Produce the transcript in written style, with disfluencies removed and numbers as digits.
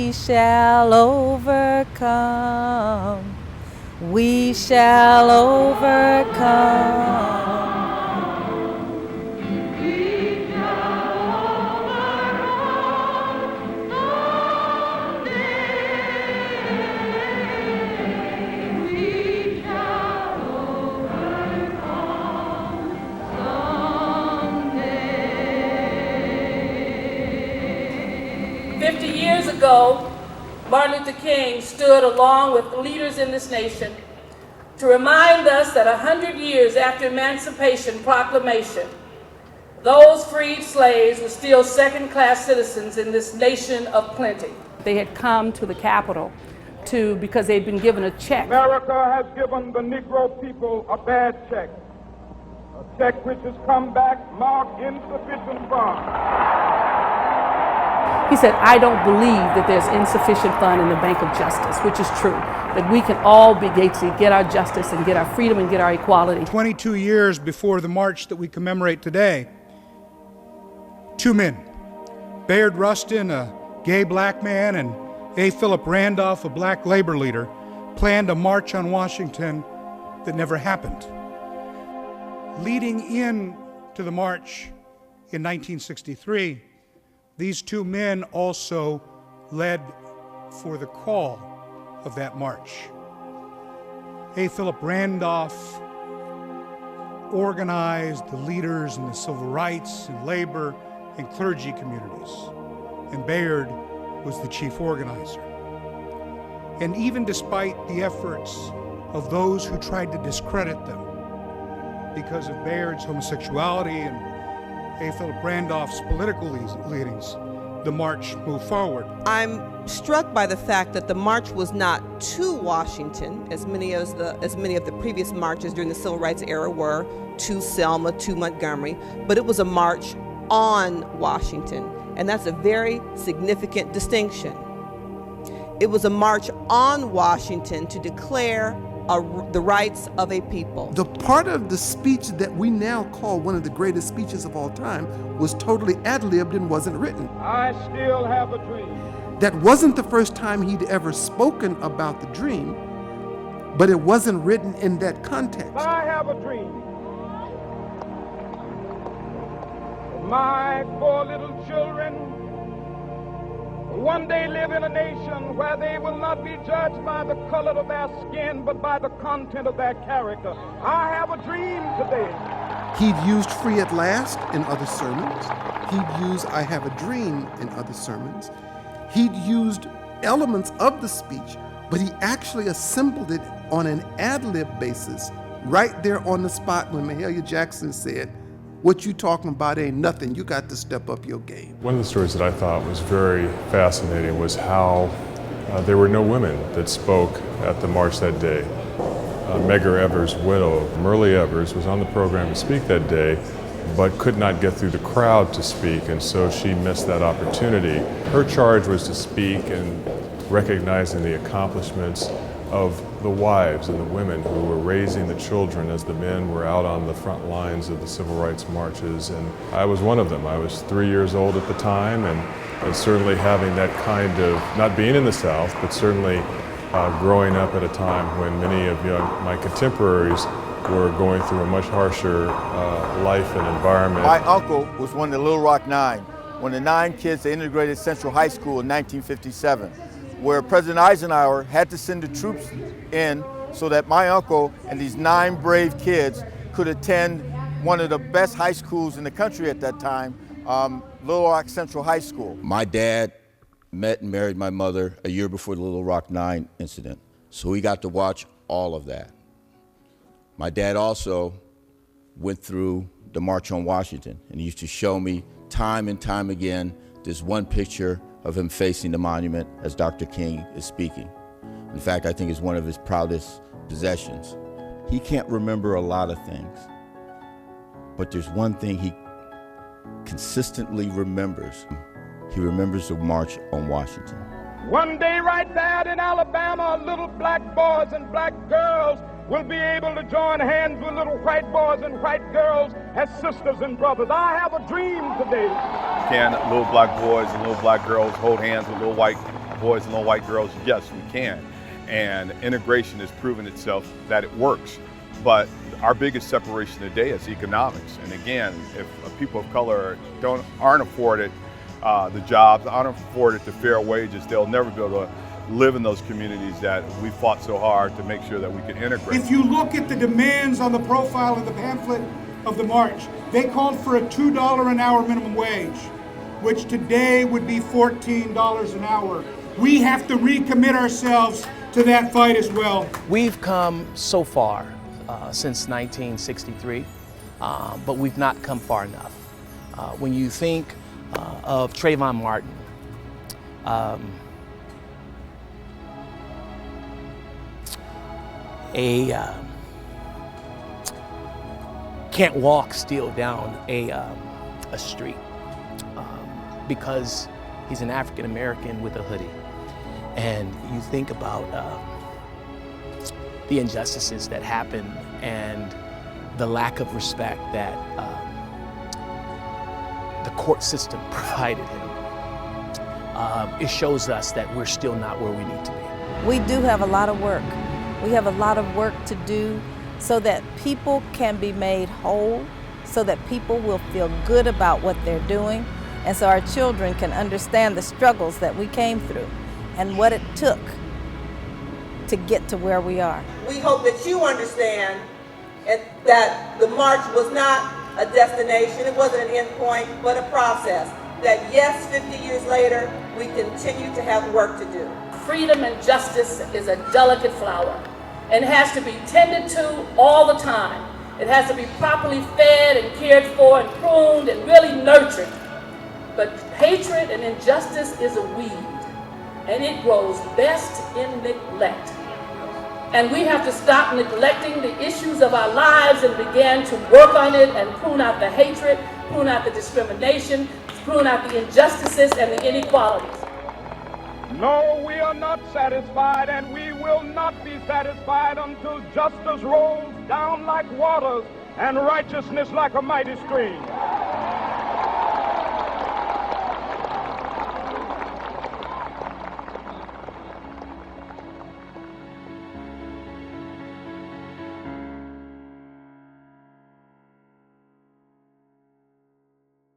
we shall overcome. We shall overcome. 50 years ago, Martin Luther King stood along with leaders in this nation to remind us that 100 years after Emancipation Proclamation, those freed slaves were still second-class citizens in this nation of plenty. They had come to the Capitol because they'd been given a check. America has given the Negro people a bad check, a check which has come back marked insufficient funds. He said, I don't believe that there's insufficient fund in the Bank of Justice, which is true, that we can all be Gatesy, get our justice and get our freedom and get our equality. 22 years before the march that we commemorate today, two men, Bayard Rustin, a gay black man, and A. Philip Randolph, a black labor leader, planned a march on Washington that never happened. Leading in to the march in 1963, these two men also led for the call of that march. A. Philip Randolph organized the leaders in the civil rights and labor and clergy communities, and Bayard was the chief organizer. And even despite the efforts of those who tried to discredit them because of Bayard's homosexuality and A. Philip Randolph's political leanings, the march moved forward. I'm struck by the fact that the march was not to Washington, as many of the previous marches during the Civil Rights era were, to Selma, to Montgomery, but it was a march on Washington, and that's a very significant distinction. It was a march on Washington to declare the rights of a people. The part of the speech that we now call one of the greatest speeches of all time was totally ad-libbed and wasn't written. I still have a dream. That wasn't the first time he'd ever spoken about the dream, but it wasn't written in that context. I have a dream. My four little children one day live in a nation where they will not be judged by the color of their skin, but by the content of their character. I have a dream today. He'd used free at last in other sermons. He'd used I have a dream in other sermons. He'd used elements of the speech, but he actually assembled it on an ad-lib basis right there on the spot when Mahalia Jackson said, "What you talking about ain't nothing. You got to step up your game." One of the stories that I thought was very fascinating was how there were no women that spoke at the march that day. Medgar Evers' widow, Merle Evers, was on the program to speak that day, but could not get through the crowd to speak, and so she missed that opportunity. Her charge was to speak and recognizing the accomplishments of the wives and the women who were raising the children as the men were out on the front lines of the civil rights marches, and I was one of them. I was 3 years old at the time, and certainly having that kind of, not being in the South, but certainly growing up at a time when many of my contemporaries were going through a much harsher life and environment. My uncle was one of the Little Rock Nine, one of the 9 kids that integrated Central High School in 1957. Where President Eisenhower had to send the troops in so that my uncle and these 9 brave kids could attend one of the best high schools in the country at that time, Little Rock Central High School. My dad met and married my mother a year before the Little Rock 9 incident, so we got to watch all of that. My dad also went through the March on Washington, and he used to show me time and time again this one picture of him facing the monument as Dr. King is speaking. In fact, I think it's one of his proudest possessions. He can't remember a lot of things, but there's one thing he consistently remembers. He remembers the March on Washington. One day right there in Alabama, little black boys and black girls will be able to join hands with little white boys and white girls as sisters and brothers. I have a dream today. Can little black boys and little black girls hold hands with little white white boys and little white girls? Yes, we can. And integration has proven itself that it works. But our biggest separation today is economics. And again, if people of color aren't afforded the jobs, aren't afforded the fair wages, they'll never be able to live in those communities that we fought so hard to make sure that we could integrate. If you look at the demands on the profile of the pamphlet of the march, they called for a $2 an hour minimum wage, which today would be $14 an hour. We have to recommit ourselves to that fight as well. We've come so far since 1963, but we've not come far enough. When you think of Trayvon Martin, can't walk still down a street because he's an African American with a hoodie. And you think about the injustices that happen and the lack of respect that the court system provided him. It shows us that we're still not where we need to be. We do have a lot of work. We have a lot of work to do so that people can be made whole, so that people will feel good about what they're doing, and so our children can understand the struggles that we came through and what it took to get to where we are. We hope that you understand that the march was not a destination, it wasn't an end point, but a process. That yes, 50 years later, we continue to have work to do. Freedom and justice is a delicate flower and has to be tended to all the time. It has to be properly fed and cared for and pruned and really nurtured. But hatred and injustice is a weed, and it grows best in neglect. And we have to stop neglecting the issues of our lives and begin to work on it and prune out the hatred, prune out the discrimination, prune out the injustices and the inequalities. No, we are not satisfied, and we will not be satisfied until justice rolls down like waters and righteousness like a mighty stream.